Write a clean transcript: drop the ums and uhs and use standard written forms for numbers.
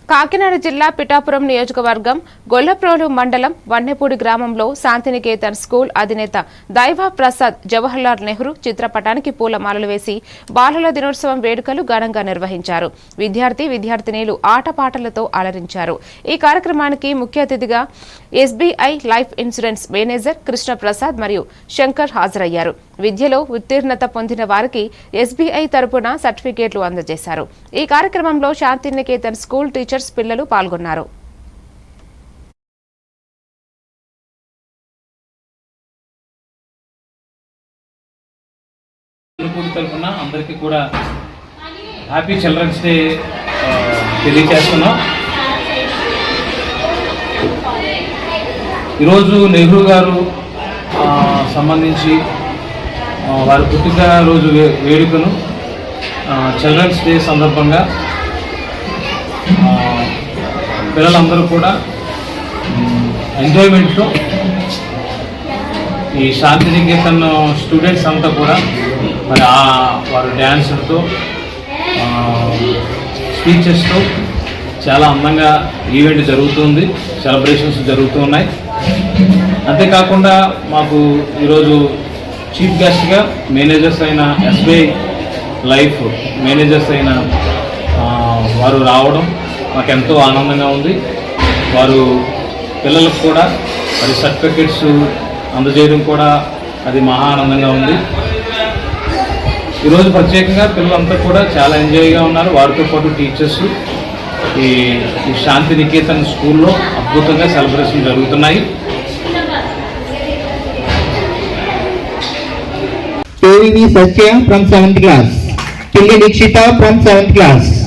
కాకినాడ జిల్లా పిఠాపురం నియోజకవర్గం గొల్లప్రోలు మండలం వన్నెపూడి గ్రామంలో శాంతినికేతన్ స్కూల్ అధినేత దైవ ప్రసాద్ జవహర్లాల్ నెహ్రూ చిత్రపటానికి పూలమాలలు వేసి బాలల దినోత్సవం వేడుకలు ఘనంగా నిర్వహించారు. విద్యార్థినీలు ఆటపాటలతో అలరించారు. ఈ కార్యక్రమానికి ముఖ్య అతిథిగా SBI life insurance manager Krishnaprasad మరియు శంకర్ హాజరయ్యారు. విద్యలో ఉత్తీర్ణత పొందిన వారికి ఎస్బీఐ తరపున సర్టిఫికేట్లు అందజేశారు. ఈ కార్యక్రమంలో శాంతినికేతన్ స్కూల్ టీచర్స్ పిల్లలు పాల్గొన్నారు. తరపున అందరికీ కూడా హ్యాపీ చిల్డ్రన్స్ డే తెలియజేస్తున్నాం. ఈరోజు నెహ్రూ గారు సంబంధించి వారి పుట్టినరోజు వేడుకను చిల్డ్రన్స్ డే సందర్భంగా పిల్లలందరూ కూడా ఎంజాయ్మెంట్తో ఈ శాంతినికేతన్ స్టూడెంట్స్ అంతా కూడా మరి వారు డ్యాన్సులతో స్పీచెస్తో చాలా అందంగా ఈవెంట్ జరుగుతుంది, సెలబ్రేషన్స్ జరుగుతూ ఉన్నాయి. అంతేకాకుండా మాకు ఈరోజు చీఫ్ గెస్ట్గా మేనేజర్స్ అయిన ఎస్బీఐ లైఫ్ మేనేజర్స్ అయిన వారు రావడం మాకు ఎంతో ఆనందంగా ఉంది. వారు పిల్లలకు కూడా మరి సర్టిఫికెట్స్ అందజేయడం కూడా అది మహా ఆనందంగా ఉంది. ఈరోజు ప్రత్యేకంగా పిల్లలంతా కూడా చాలా ఎంజాయ్గా ఉన్నారు. వారితో పాటు టీచర్స్ ఈ శాంతినికేతన్ స్కూల్లో అద్భుతంగా సెలబ్రేషన్ జరుగుతున్నాయి. Satya from 7th class, Pilli Dikshita from 7th class.